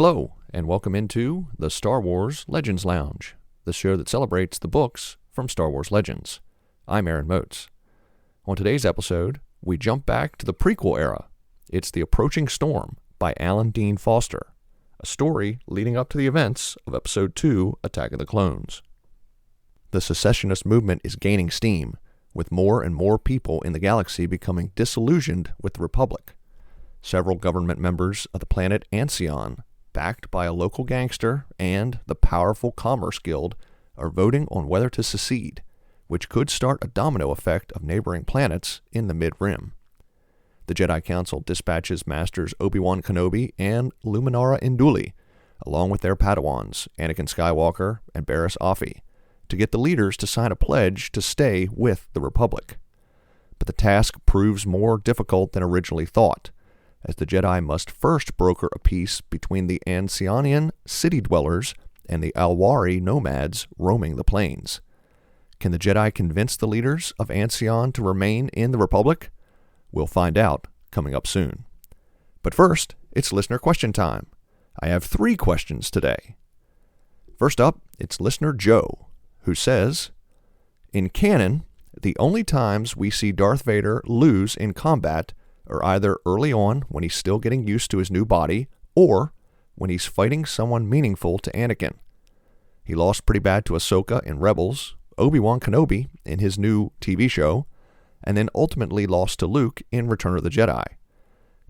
Hello, and welcome into the Star Wars Legends Lounge, the show that celebrates the books from Star Wars Legends. I'm Aaron Moats. On today's episode, we jump back to the prequel era. It's The Approaching Storm by Alan Dean Foster, a story leading up to the events of Episode 2, Attack of the Clones. The secessionist movement is gaining steam, with more and more people in the galaxy becoming disillusioned with the Republic. Several government members of the planet Ancion, backed by a local gangster and the powerful Commerce Guild, are voting on whether to secede, which could start a domino effect of neighboring planets in the Mid-Rim. The Jedi Council dispatches Masters Obi-Wan Kenobi and Luminara Unduli, along with their Padawans, Anakin Skywalker and Barriss Offee, to get the leaders to sign a pledge to stay with the Republic. But the task proves more difficult than originally thought, as the Jedi must first broker a peace between the Ancionian city dwellers and the Alwari nomads roaming the plains. Can the Jedi convince the leaders of Ancion to remain in the Republic? We'll find out coming up soon. But first, it's listener question time. I have 3 questions today. First up, it's listener Joe, who says, in canon, the only times we see Darth Vader lose in combat are either early on when he's still getting used to his new body, or when he's fighting someone meaningful to Anakin. He lost pretty bad to Ahsoka in Rebels, Obi-Wan Kenobi in his new TV show, and then ultimately lost to Luke in Return of the Jedi.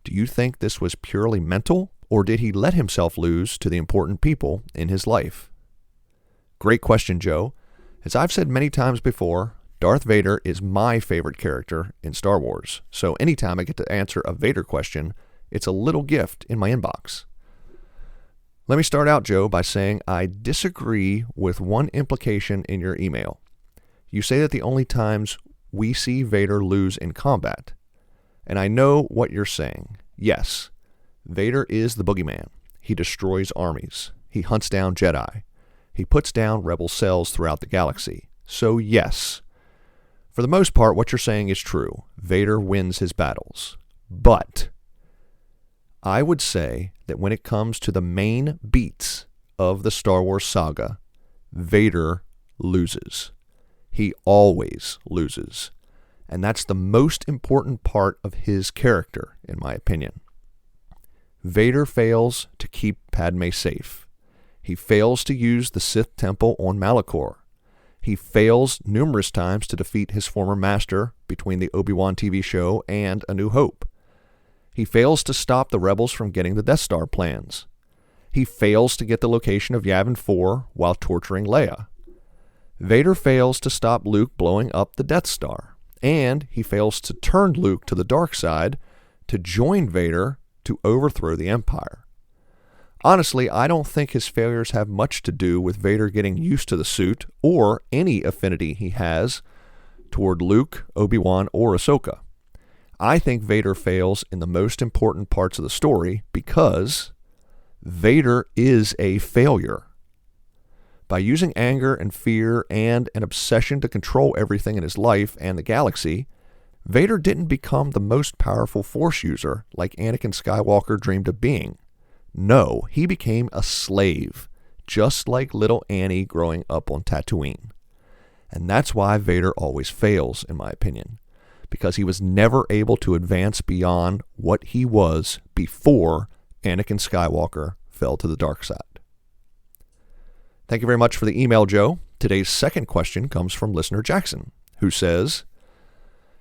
Do you think this was purely mental, or did he let himself lose to the important people in his life? Great question, Joe. As I've said many times before, Darth Vader is my favorite character in Star Wars, so anytime I get to answer a Vader question, it's a little gift in my inbox. Let me start out, Joe, by saying I disagree with one implication in your email. You say that the only times we see Vader lose in combat. And I know what you're saying. Yes, Vader is the boogeyman. He destroys armies. He hunts down Jedi. He puts down rebel cells throughout the galaxy. So yes, for the most part, what you're saying is true. Vader wins his battles. But I would say that when it comes to the main beats of the Star Wars saga, Vader loses. He always loses. And that's the most important part of his character, in my opinion. Vader fails to keep Padme safe. He fails to use the Sith Temple on Malachor. He fails numerous times to defeat his former master between the Obi-Wan TV show and A New Hope. He fails to stop the rebels from getting the Death Star plans. He fails to get the location of Yavin 4 while torturing Leia. Vader fails to stop Luke blowing up the Death Star. And he fails to turn Luke to the dark side to join Vader to overthrow the Empire. Honestly, I don't think his failures have much to do with Vader getting used to the suit or any affinity he has toward Luke, Obi-Wan, or Ahsoka. I think Vader fails in the most important parts of the story because Vader is a failure. By using anger and fear and an obsession to control everything in his life and the galaxy, Vader didn't become the most powerful Force user like Anakin Skywalker dreamed of being. No, he became a slave, just like little Annie growing up on Tatooine. And that's why Vader always fails, in my opinion, because he was never able to advance beyond what he was before Anakin Skywalker fell to the dark side. Thank you very much for the email, Joe. Today's second question comes from listener Jackson, who says,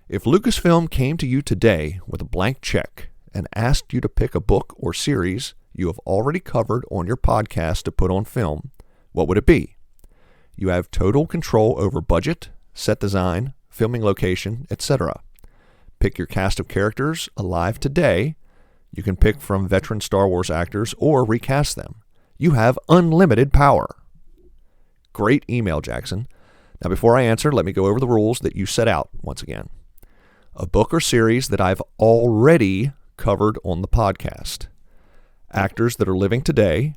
if Lucasfilm came to you today with a blank check and asked you to pick a book or series you have already covered on your podcast to put on film, what would it be? You have total control over budget, set design, filming location, etc. Pick your cast of characters alive today. You can pick from veteran Star Wars actors or recast them. You have unlimited power. Great email, Jackson. Now, before I answer, let me go over the rules that you set out once again. A book or series that I've already covered on the podcast. Actors that are living today,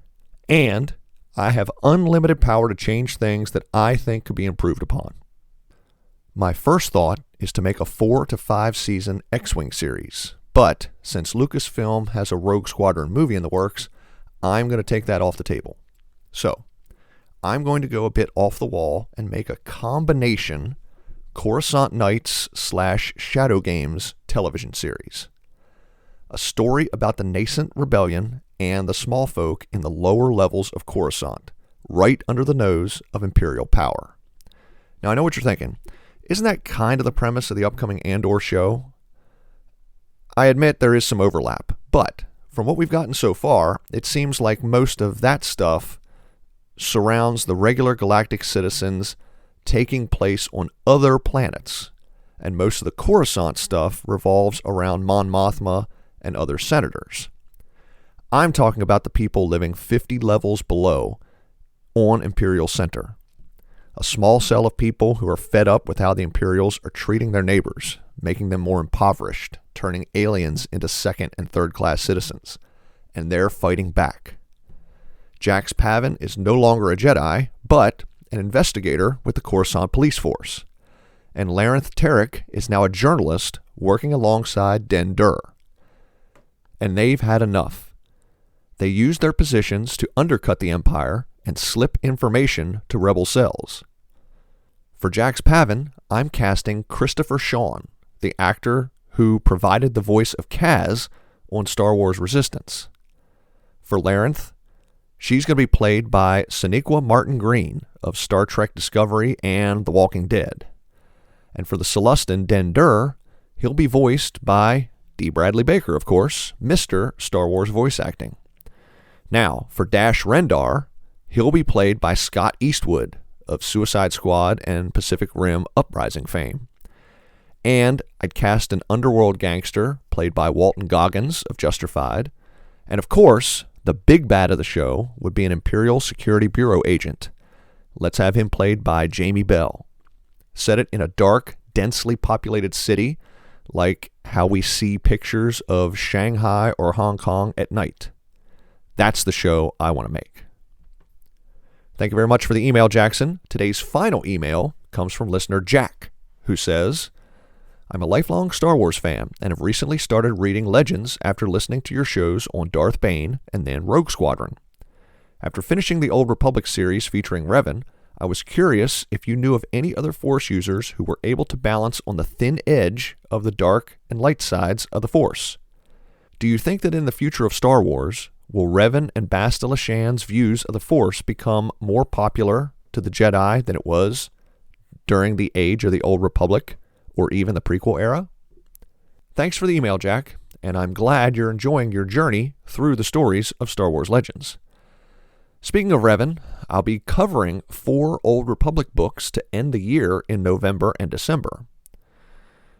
and I have unlimited power to change things that I think could be improved upon. My first thought is to make a 4 to 5 season X-Wing series, but since Lucasfilm has a Rogue Squadron movie in the works, I'm going to take that off the table. So, I'm going to go a bit off the wall and make a combination Coruscant Nights / Shadow Games television series. A story about the nascent rebellion and the small folk in the lower levels of Coruscant, right under the nose of Imperial power. Now, I know what you're thinking. Isn't that kind of the premise of the upcoming Andor show? I admit there is some overlap, but from what we've gotten so far, it seems like most of that stuff surrounds the regular galactic citizens taking place on other planets, and most of the Coruscant stuff revolves around Mon Mothma and other senators. I'm talking about the people living 50 levels below on Imperial Center. A small cell of people who are fed up with how the Imperials are treating their neighbors, making them more impoverished, turning aliens into second and third class citizens, and they're fighting back. Jax Pavin is no longer a Jedi, but an investigator with the Coruscant police force. And Larenth Tarek is now a journalist working alongside Den Dur. And they've had enough. They used their positions to undercut the Empire and slip information to rebel cells. For Jax Pavin, I'm casting Christopher Sean, the actor who provided the voice of Kaz on Star Wars Resistance. For Larenth, she's going to be played by Sonequa Martin Green of Star Trek Discovery and The Walking Dead. And for the Celestin Den Dur, he'll be voiced by D. Bradley Baker, of course, Mr. Star Wars voice acting. Now, for Dash Rendar, he'll be played by Scott Eastwood of Suicide Squad and Pacific Rim Uprising fame. And I'd cast an underworld gangster played by Walton Goggins of Justified. And of course, the big bad of the show would be an Imperial Security Bureau agent. Let's have him played by Jamie Bell. Set it in a dark, densely populated city, like how we see pictures of Shanghai or Hong Kong at night. That's the show I want to make. Thank you very much for the email, Jackson. Today's final email comes from listener Jack, who says, I'm a lifelong Star Wars fan and have recently started reading Legends after listening to your shows on Darth Bane and then Rogue Squadron. After finishing the Old Republic series featuring Revan, I was curious if you knew of any other Force users who were able to balance on the thin edge of the dark and light sides of the Force. Do you think that in the future of Star Wars, will Revan and Bastila Shan's views of the Force become more popular to the Jedi than it was during the age of the Old Republic or even the prequel era? Thanks for the email, Jack, and I'm glad you're enjoying your journey through the stories of Star Wars Legends. Speaking of Revan, I'll be covering 4 Old Republic books to end the year in November and December.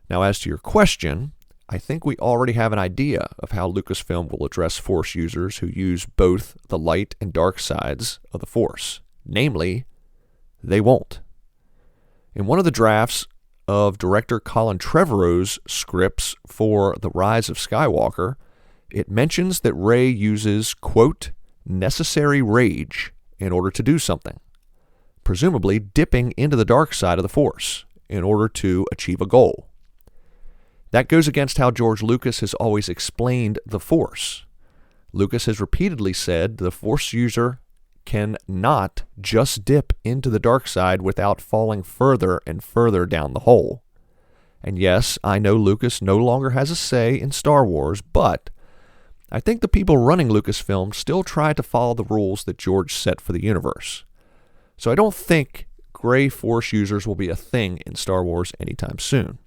Now, as to your question, I think we already have an idea of how Lucasfilm will address Force users who use both the light and dark sides of the Force. Namely, they won't. In one of the drafts of director Colin Trevorrow's scripts for The Rise of Skywalker, it mentions that Rey uses, quote, necessary rage in order to do something, presumably dipping into the dark side of the Force in order to achieve a goal. That goes against how George Lucas has always explained the Force. Lucas has repeatedly said the Force user can not just dip into the dark side without falling further and further down the hole. And yes, I know Lucas no longer has a say in Star Wars, but I think the people running Lucasfilm still try to follow the rules that George set for the universe. So I don't think gray Force users will be a thing in Star Wars anytime soon.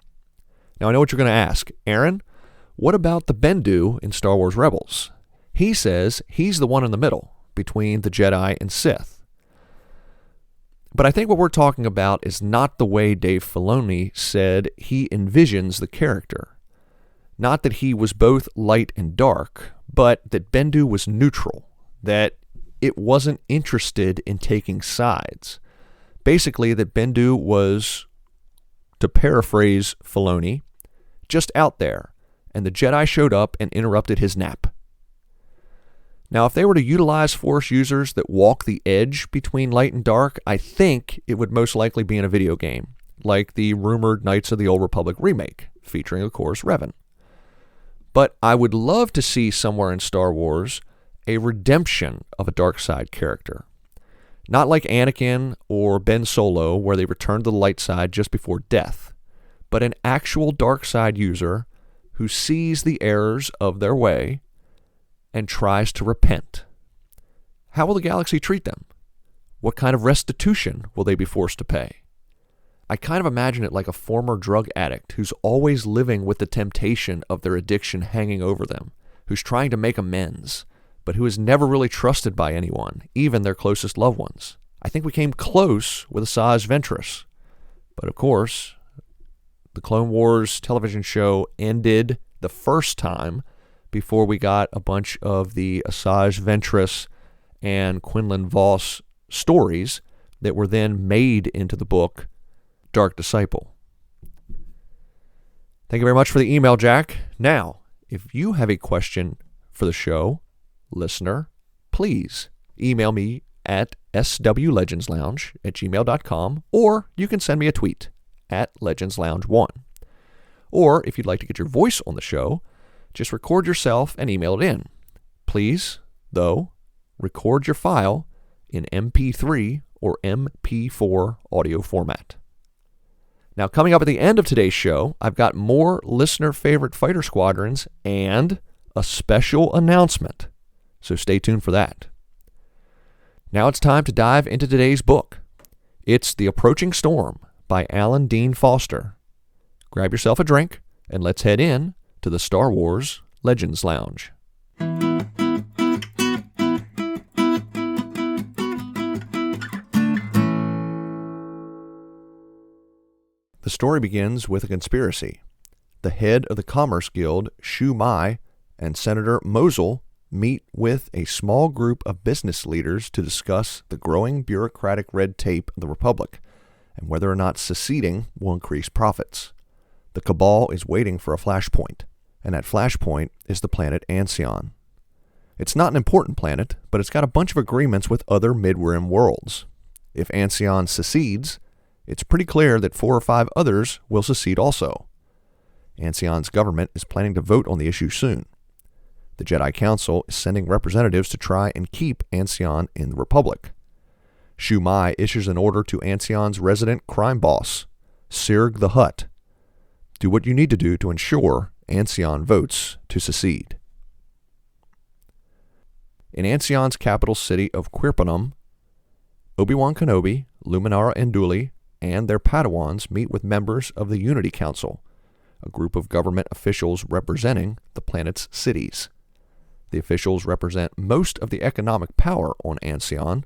Now I know what you're going to ask. Aaron, what about the Bendu in Star Wars Rebels? He says he's the one in the middle between the Jedi and Sith. But I think what we're talking about is not the way Dave Filoni said he envisions the character. Not that he was both light and dark, but that Bendu was neutral, that it wasn't interested in taking sides. Basically, that Bendu was, to paraphrase Filoni, just out there, and the Jedi showed up and interrupted his nap. Now, if they were to utilize Force users that walk the edge between light and dark, I think it would most likely be in a video game, like the rumored Knights of the Old Republic remake, featuring, of course, Revan. But I would love to see somewhere in Star Wars a redemption of a dark side character. Not like Anakin or Ben Solo, where they return to the light side just before death, but an actual dark side user who sees the errors of their way and tries to repent. How will the galaxy treat them? What kind of restitution will they be forced to pay? I kind of imagine it like a former drug addict who's always living with the temptation of their addiction hanging over them, who's trying to make amends, but who is never really trusted by anyone, even their closest loved ones. I think we came close with Asajj Ventress. But of course, the Clone Wars television show ended the first time before we got a bunch of the Asajj Ventress and Quinlan Vos stories that were then made into the book Dark Disciple. Thank you very much for the email, Jack. Now, if you have a question for the show, listener, please email me at swlegendslounge@gmail.com, or you can send me a tweet at legendslounge1. Or if you'd like to get your voice on the show, just record yourself and email it in. Please, though, record your file in MP3 or MP4 audio format. Now, coming up at the end of today's show, I've got more listener favorite fighter squadrons and a special announcement. So stay tuned for that. Now it's time to dive into today's book. It's The Approaching Storm by Alan Dean Foster. Grab yourself a drink and let's head in to the Star Wars Legends Lounge. The story begins with a conspiracy. The head of the Commerce Guild, Shu Mai, and Senator Mosul meet with a small group of business leaders to discuss the growing bureaucratic red tape of the Republic and whether or not seceding will increase profits. The Cabal is waiting for a flashpoint, and that flashpoint is the planet Ancion. It's not an important planet, but it's got a bunch of agreements with other mid-rim worlds. If Ancion secedes, it's pretty clear that 4 or 5 others will secede also. Ancion's government is planning to vote on the issue soon. The Jedi Council is sending representatives to try and keep Ancion in the Republic. Shu Mai issues an order to Ancion's resident crime boss, Sirg the Hutt. Do what you need to do to ensure Ancion votes to secede. In Ancion's capital city of Quirpanum, Obi-Wan Kenobi, Luminara Unduli, and their Padawans meet with members of the Unity Council, a group of government officials representing the planet's cities. The officials represent most of the economic power on Ancion.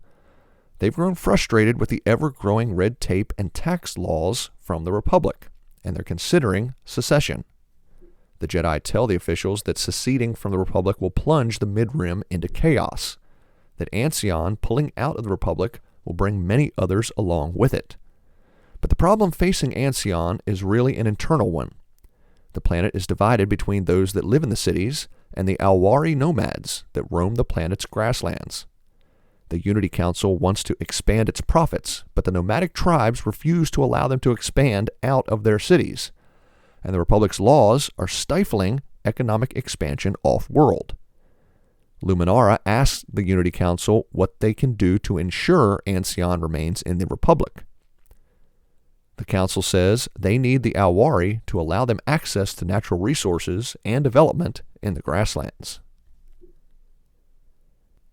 They've grown frustrated with the ever-growing red tape and tax laws from the Republic, and they're considering secession. The Jedi tell the officials that seceding from the Republic will plunge the Mid-Rim into chaos, that Ancion pulling out of the Republic will bring many others along with it. But the problem facing Ancion is really an internal one. The planet is divided between those that live in the cities and the Alwari nomads that roam the planet's grasslands. The Unity Council wants to expand its profits, but the nomadic tribes refuse to allow them to expand out of their cities, and the Republic's laws are stifling economic expansion off-world. Luminara asks the Unity Council what they can do to ensure Ancion remains in the Republic. The Council says they need the Alwari to allow them access to natural resources and development in the grasslands.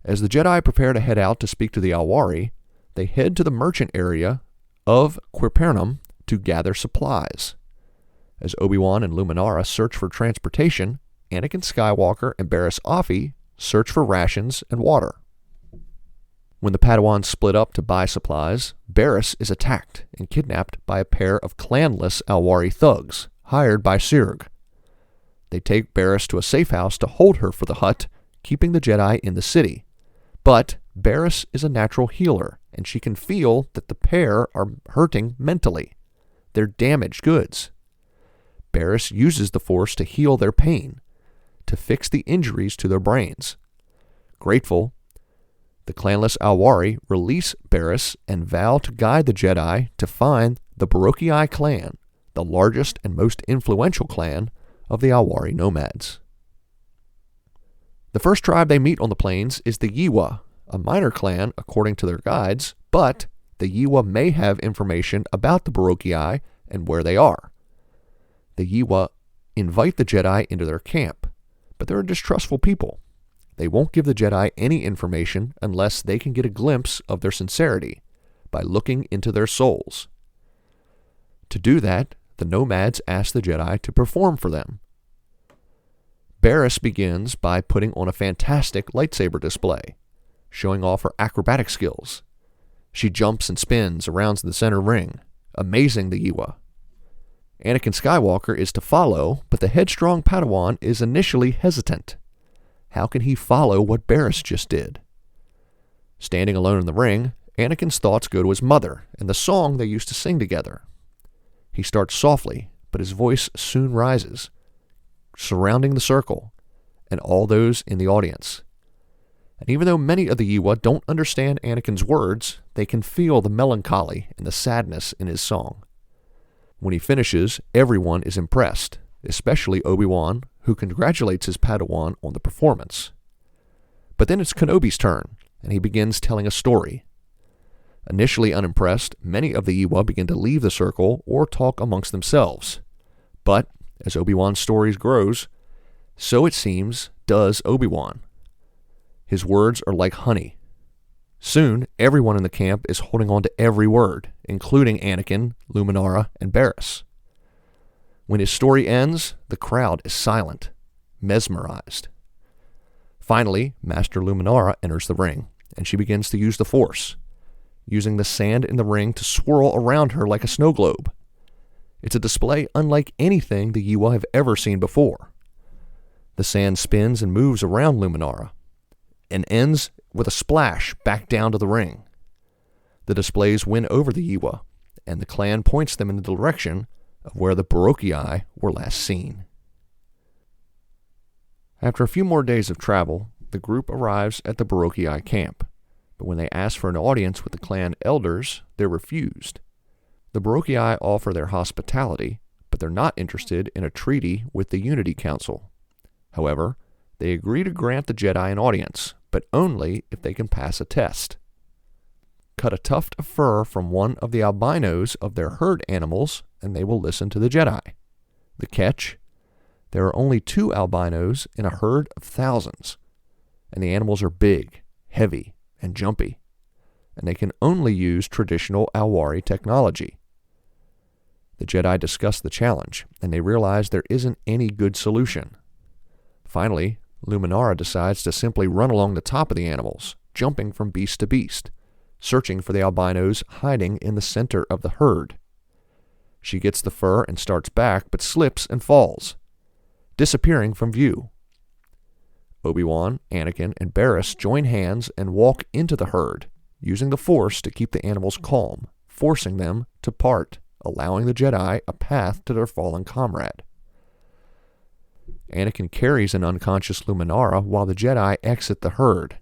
As the Jedi prepare to head out to speak to the Alwari, they head to the merchant area of Quirpanum to gather supplies. As Obi-Wan and Luminara search for transportation, Anakin Skywalker and Barriss Offee search for rations and water. When the Padawans split up to buy supplies, Barriss is attacked and kidnapped by a pair of clanless Alwari thugs hired by Sirg. They take Barriss to a safe house to hold her for the Hutt, keeping the Jedi in the city. But Barriss is a natural healer, and she can feel that the pair are hurting mentally. They're damaged goods. Barriss uses the Force to heal their pain, to fix the injuries to their brains. Grateful, the clanless Alwari release Barriss and vow to guide the Jedi to find the Baroki clan, the largest and most influential clan of the Alwari nomads. The first tribe they meet on the plains is the Yiwa, a minor clan according to their guides, but the Yiwa may have information about the Baroquai and where they are. The Yiwa invite the Jedi into their camp, but they're a distrustful people. They won't give the Jedi any information unless they can get a glimpse of their sincerity by looking into their souls. To do that, the nomads ask the Jedi to perform for them. Barriss begins by putting on a fantastic lightsaber display, showing off her acrobatic skills. She jumps and spins around the center ring, amazing the Yiwa. Anakin Skywalker is to follow, but the headstrong Padawan is initially hesitant. How can he follow what Barriss just did? Standing alone in the ring, Anakin's thoughts go to his mother and the song they used to sing together. He starts softly, but his voice soon rises, surrounding the circle and all those in the audience. And even though many of the Yiwa don't understand Anakin's words, they can feel the melancholy and the sadness in his song. When he finishes, everyone is impressed, especially Obi-Wan, who congratulates his Padawan on the performance. But then it's Kenobi's turn, and he begins telling a story. Initially unimpressed, many of the Yiwa begin to leave the circle or talk amongst themselves. But as Obi-Wan's story grows, so it seems does Obi-Wan. His words are like honey. Soon, everyone in the camp is holding on to every word, including Anakin, Luminara, and Barriss. When his story ends, the crowd is silent, mesmerized. Finally, Master Luminara enters the ring, and she begins to use the Force, using the sand in the ring to swirl around her like a snow globe. It's a display unlike anything the Yiwa have ever seen before. The sand spins and moves around Luminara, and ends with a splash back down to the ring. The displays win over the Yiwa, and the clan points them in the direction of where the Baroquai were last seen. After a few more days of travel, the group arrives at the Baroquai camp, but when they ask for an audience with the clan elders, they're refused. The Baroquai offer their hospitality, but they're not interested in a treaty with the Unity Council. However, they agree to grant the Jedi an audience, but only if they can pass a test. Cut a tuft of fur from one of the albinos of their herd animals, and they will listen to the Jedi. The catch? There are only 2 albinos in a herd of thousands, and the animals are big, heavy, and jumpy, and they can only use traditional Alwari technology. The Jedi discuss the challenge, and they realize there isn't any good solution. Finally, Luminara decides to simply run along the top of the animals, jumping from beast to beast, searching for the albinos hiding in the center of the herd. She gets the fur and starts back, but slips and falls, disappearing from view. Obi-Wan, Anakin, and Barriss join hands and walk into the herd, using the Force to keep the animals calm, forcing them to part, allowing the Jedi a path to their fallen comrade. Anakin carries an unconscious Luminara while the Jedi exit the herd.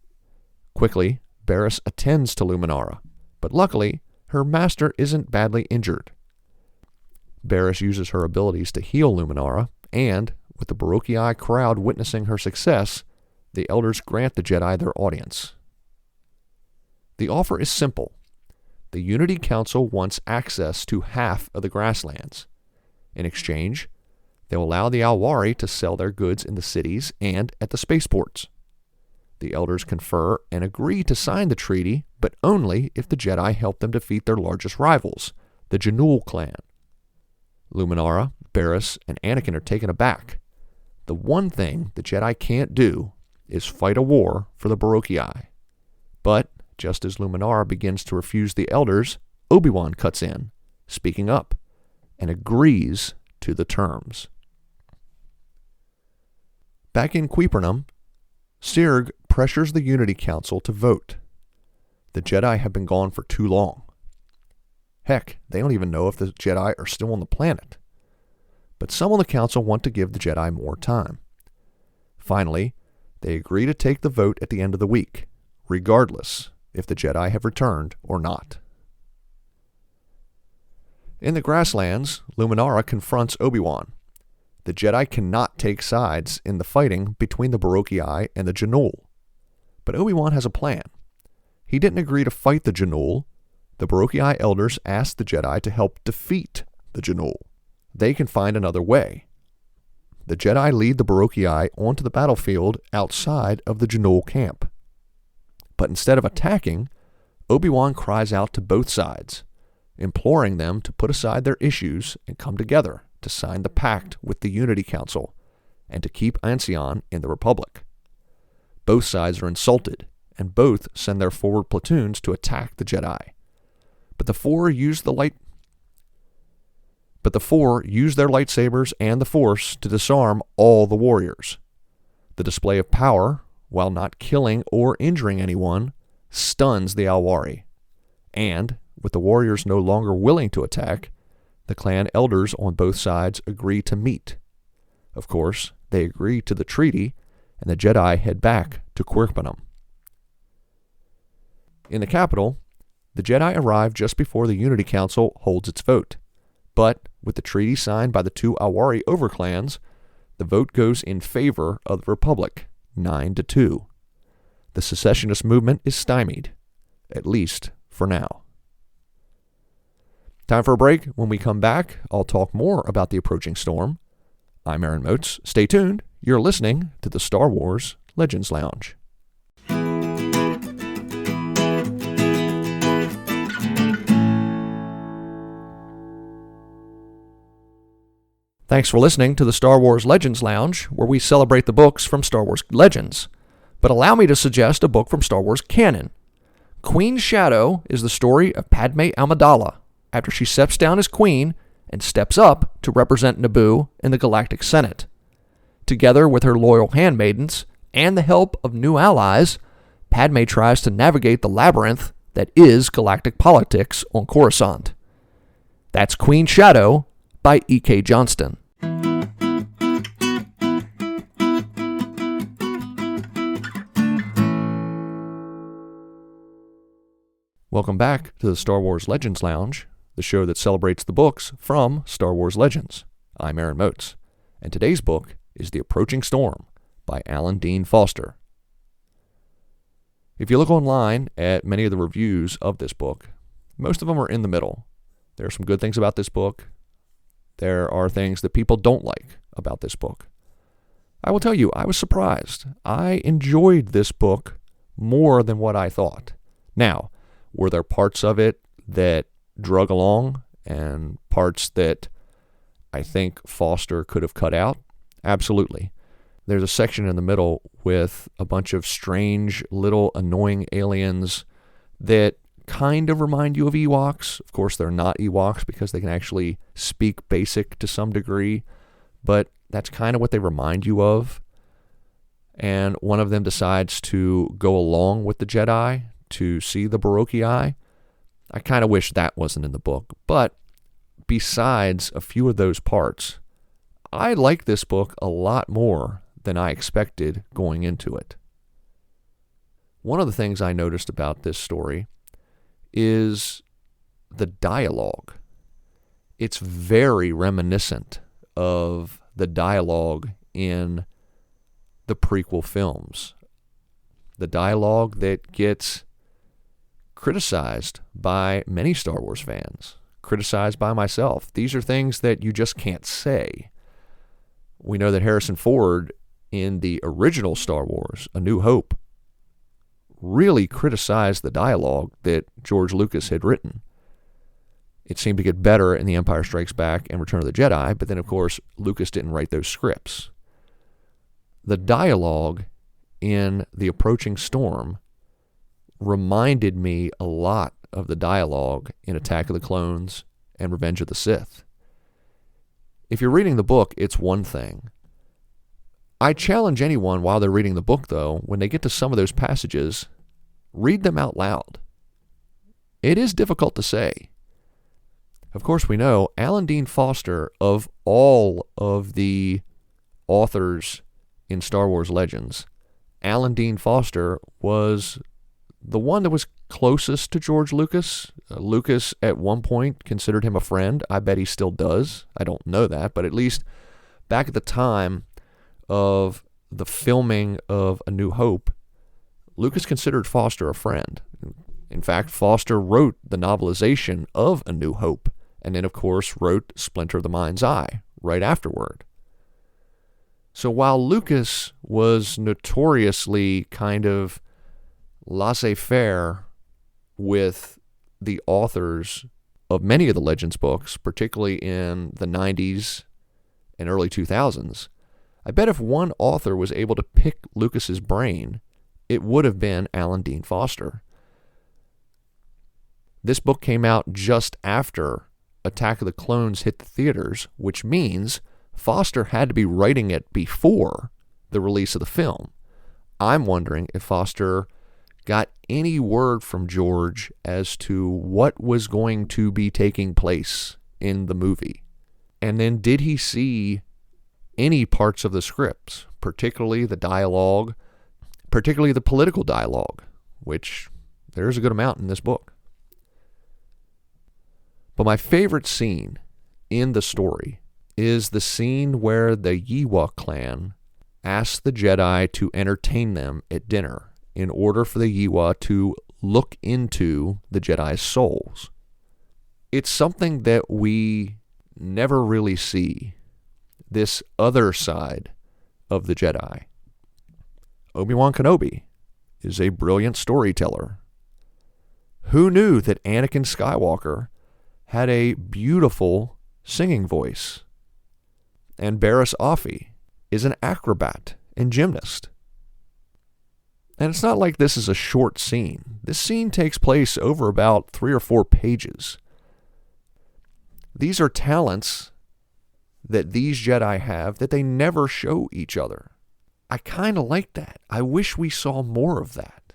Quickly, Barriss attends to Luminara, but luckily, her master isn't badly injured. Barriss uses her abilities to heal Luminara, and, with the Baroquai crowd witnessing her success, the elders grant the Jedi their audience. The offer is simple. The Unity Council wants access to half of the grasslands. In exchange, they'll allow the Alwari to sell their goods in the cities and at the spaceports. The elders confer and agree to sign the treaty, but only if the Jedi help them defeat their largest rivals, the Janul clan. Luminara, Barriss, and Anakin are taken aback. The one thing the Jedi can't do is fight a war for the Baroquai. But, just as Luminara begins to refuse the elders, Obi-Wan cuts in, speaking up, and agrees to the terms. Back in Quipernum, Sirg pressures the Unity Council to vote. The Jedi have been gone for too long. Heck, they don't even know if the Jedi are still on the planet. But some on the council want to give the Jedi more time. Finally, they agree to take the vote at the end of the week, regardless if the Jedi have returned or not. In the grasslands, Luminara confronts Obi-Wan. The Jedi cannot take sides in the fighting between the Baroque and the Janul. But Obi-Wan has a plan. He didn't agree to fight the Janul. The Baroque elders asked the Jedi to help defeat the Janul. They can find another way. The Jedi lead the Baroque onto the battlefield outside of the Janul camp. But instead of attacking, Obi-Wan cries out to both sides, imploring them to put aside their issues and come together to sign the pact with the Unity Council and to keep Ancion in the Republic. Both sides are insulted, and both send their forward platoons to attack the Jedi. But the four use their lightsabers and the Force to disarm all the warriors. The display of power, while not killing or injuring anyone, stuns the Alwari. And, with the warriors no longer willing to attack, the clan elders on both sides agree to meet. Of course, they agree to the treaty, and the Jedi head back to Quirpanum. In the capital, the Jedi arrive just before the Unity Council holds its vote. But, with the treaty signed by the two Alwari overclans, the vote goes in favor of the Republic, 9-2. The secessionist movement is stymied, at least for now. Time for a break. When we come back, I'll talk more about the approaching storm. I'm Aaron Moats. Stay tuned. You're listening to the Star Wars Legends Lounge. Thanks for listening to the Star Wars Legends Lounge, where we celebrate the books from Star Wars Legends. But allow me to suggest a book from Star Wars canon. Queen Shadow is the story of Padme Amidala, after she steps down as queen and steps up to represent Naboo in the Galactic Senate. Together with her loyal handmaidens and the help of new allies, Padme tries to navigate the labyrinth that is galactic politics on Coruscant. That's Queen Shadow by E.K. Johnston. Welcome back to the Star Wars Legends Lounge, the show that celebrates the books from Star Wars Legends. I'm Aaron Moats, and today's book is The Approaching Storm by Alan Dean Foster. If you look online at many of the reviews of this book, most of them are in the middle. There are some good things about this book. There are things that people don't like about this book. I will tell you, I was surprised. I enjoyed this book more than what I thought. Now, were there parts of it that drug along and parts that I think Foster could have cut out? Absolutely. There's a section in the middle with a bunch of strange little annoying aliens that kind of remind you of Ewoks. Of course, they're not Ewoks because they can actually speak basic to some degree, but that's kind of what they remind you of. And one of them decides to go along with the Jedi to see the Baroque. I kind of wish that wasn't in the book, but besides a few of those parts, I like this book a lot more than I expected going into it. One of the things I noticed about this story is the dialogue. It's very reminiscent of the dialogue in the prequel films. The dialogue that gets criticized by many Star Wars fans, criticized by myself. These are things that you just can't say. We know that Harrison Ford in the original Star Wars, A New Hope, really criticized the dialogue that George Lucas had written. It seemed to get better in The Empire Strikes Back and Return of the Jedi, but then, of course, Lucas didn't write those scripts. The dialogue in The Approaching Storm reminded me a lot of the dialogue in Attack of the Clones and Revenge of the Sith. If you're reading the book, it's one thing. I challenge anyone while they're reading the book, though, when they get to some of those passages, read them out loud. It is difficult to say. Of course, we know Alan Dean Foster, of all of the authors in Star Wars Legends, Alan Dean Foster was the one that was closest to George Lucas. Lucas, at one point, considered him a friend. I bet he still does. I don't know that, but at least back at the time of the filming of A New Hope, Lucas considered Foster a friend. In fact, Foster wrote the novelization of A New Hope, and then, of course, wrote Splinter of the Mind's Eye right afterward. So while Lucas was notoriously kind of laissez-faire with the authors of many of the Legends books, particularly in the 90s and early 2000s, I bet if one author was able to pick Lucas's brain, it would have been Alan Dean Foster. This book came out just after Attack of the Clones hit the theaters, which means Foster had to be writing it before the release of the film. I'm wondering if Foster got any word from George as to what was going to be taking place in the movie. And then did he see any parts of the scripts, particularly the dialogue, particularly the political dialogue, which there's a good amount in this book. But my favorite scene in the story is the scene where the Yiwa clan asks the Jedi to entertain them at dinner in order for the Yiwa to look into the Jedi's souls. It's something that we never really see, this other side of the Jedi. Obi-Wan Kenobi is a brilliant storyteller. Who knew that Anakin Skywalker had a beautiful singing voice? And Barriss Offee is an acrobat and gymnast. And it's not like this is a short scene. This scene takes place over about 3 or 4 pages. These are talents that these Jedi have that they never show each other. I kind of like that. I wish we saw more of that.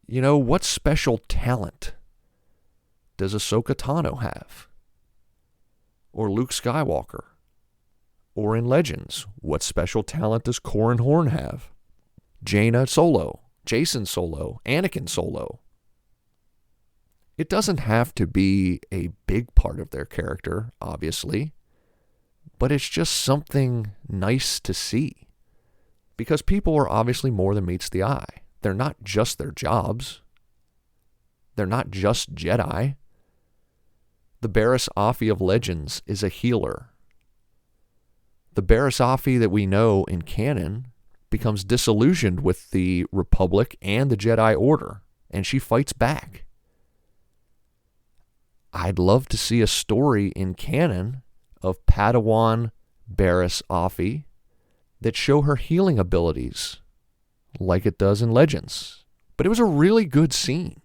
You know, what special talent does Ahsoka Tano have? Or Luke Skywalker? Or in Legends, what special talent does Corran Horn have? Jaina Solo, Jason Solo, Anakin Solo. It doesn't have to be a big part of their character, obviously, but it's just something nice to see. Because people are obviously more than meets the eye. They're not just their jobs. They're not just Jedi. The Barriss Offee of Legends is a healer. The Barriss Offee that we know in canon becomes disillusioned with the Republic and the Jedi Order, and she fights back. I'd love to see a story in canon of Padawan Barriss Offee that show her healing abilities like it does in Legends. But it was a really good scene.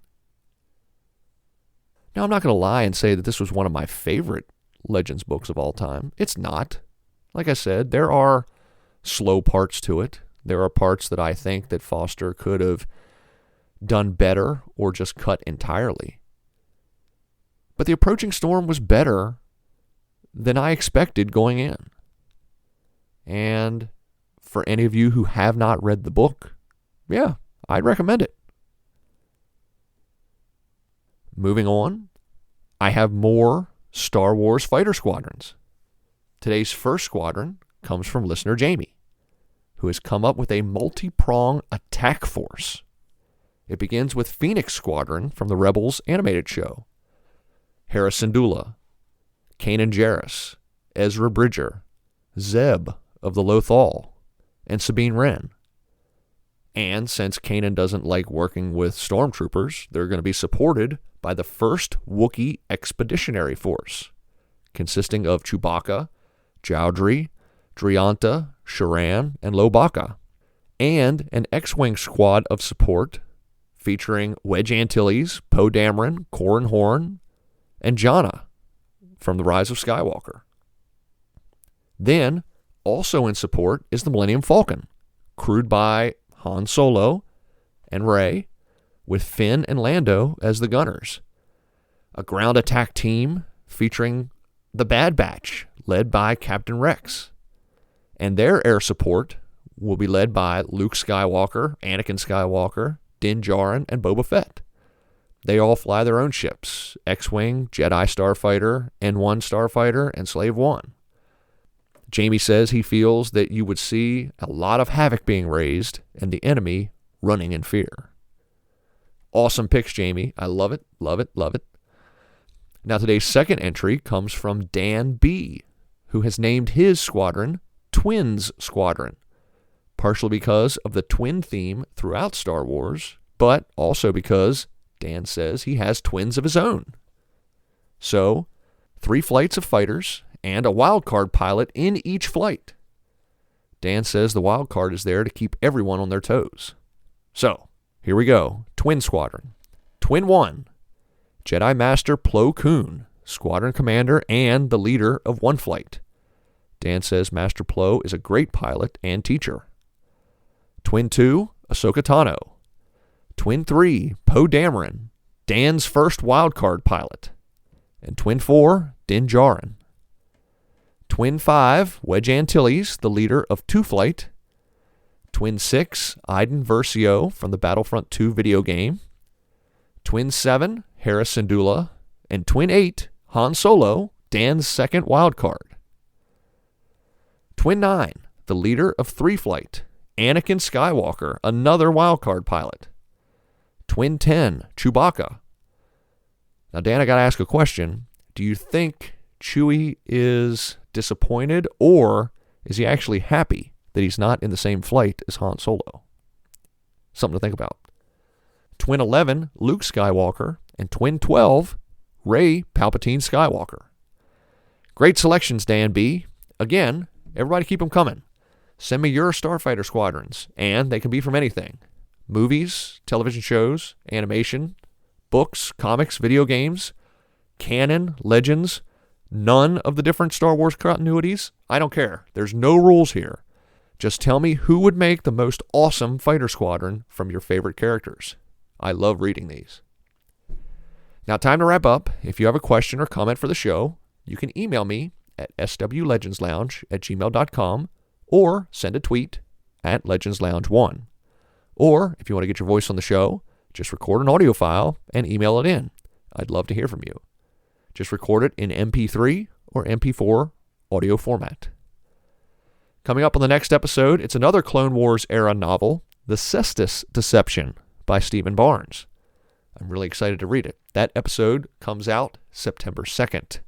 Now, I'm not going to lie and say that this was one of my favorite Legends books of all time. It's not. Like I said, there are slow parts to it. There are parts that I think that Foster could have done better or just cut entirely. But The Approaching Storm was better than I expected going in. And for any of you who have not read the book, yeah, I'd recommend it. Moving on, I have more Star Wars fighter squadrons. Today's first squadron comes from listener Jamie, who has come up with a multi-prong attack force. It begins with Phoenix Squadron from the Rebels animated show. Hera Syndulla, Kanan Jarrus, Ezra Bridger, Zeb of the Lothal, and Sabine Wren. And since Kanan doesn't like working with stormtroopers, they're going to be supported by the 1st Wookiee Expeditionary Force, consisting of Chewbacca, Chowdhury, Drianta, Sharan, and Lobaka, and an X-Wing squad of support featuring Wedge Antilles, Poe Dameron, Corran Horn, and Janna from The Rise of Skywalker. Then, also in support is the Millennium Falcon, crewed by Han Solo and Rey, with Finn and Lando as the gunners. A ground attack team featuring the Bad Batch, led by Captain Rex. And their air support will be led by Luke Skywalker, Anakin Skywalker, Din Djarin, and Boba Fett. They all fly their own ships, X-Wing, Jedi Starfighter, N1 Starfighter, and Slave One. Jamie says he feels that you would see a lot of havoc being raised and the enemy running in fear. Awesome picks, Jamie. I love it, love it, love it. Now today's second entry comes from Dan B., who has named his squadron Twins Squadron, partially because of the twin theme throughout Star Wars, but also because Dan says he has twins of his own. So, 3 flights of fighters and a wildcard pilot in each flight. Dan says the wildcard is there to keep everyone on their toes. So, here we go. Twin Squadron. Twin 1, Jedi Master Plo Koon, Squadron Commander and the leader of one flight. Dan says Master Plo is a great pilot and teacher. Twin 2, Ahsoka Tano. Twin 3, Poe Dameron, Dan's first wildcard pilot. And Twin 4, Din Djarin. Twin 5, Wedge Antilles, the leader of 2 Flight. Twin 6, Iden Versio from the Battlefront 2 video game. Twin 7, Hera Syndulla. And Twin 8, Han Solo, Dan's second wildcard. Twin 9, the leader of 3 Flight, Anakin Skywalker, another wildcard pilot. Twin 10, Chewbacca. Now, Dan, I got to ask a question. Do you think Chewie is disappointed, or is he actually happy that he's not in the same flight as Han Solo? Something to think about. Twin 11, Luke Skywalker, and Twin 12, Rey Palpatine Skywalker. Great selections, Dan B. Again, everybody keep them coming. Send me your Starfighter squadrons, and they can be from anything. Movies, television shows, animation, books, comics, video games, canon, legends, none of the different Star Wars continuities. I don't care. There's no rules here. Just tell me who would make the most awesome fighter squadron from your favorite characters. I love reading these. Now, time to wrap up. If you have a question or comment for the show, you can email me at swlegendslounge@gmail.com or send a tweet at legendslounge1. Or if you want to get your voice on the show, just record an audio file and email it in. I'd love to hear from you. Just record it in MP3 or MP4 audio format. Coming up on the next episode, it's another Clone Wars era novel, The Cestus Deception by Stephen Barnes. I'm really excited to read it. That episode comes out September 2nd.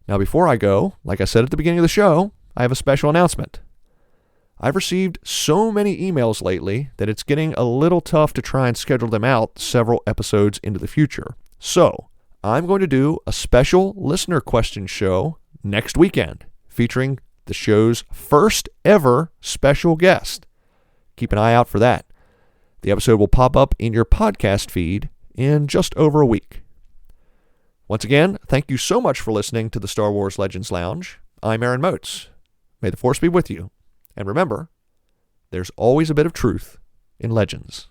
Now, before I go, like I said at the beginning of the show, I have a special announcement. I've received so many emails lately that it's getting a little tough to try and schedule them out several episodes into the future. So, I'm going to do a special listener question show next weekend featuring the show's first ever special guest. Keep an eye out for that. The episode will pop up in your podcast feed in just over a week. Once again, thank you so much for listening to the Star Wars Legends Lounge. I'm Aaron Moats. May the Force be with you. And remember, there's always a bit of truth in legends.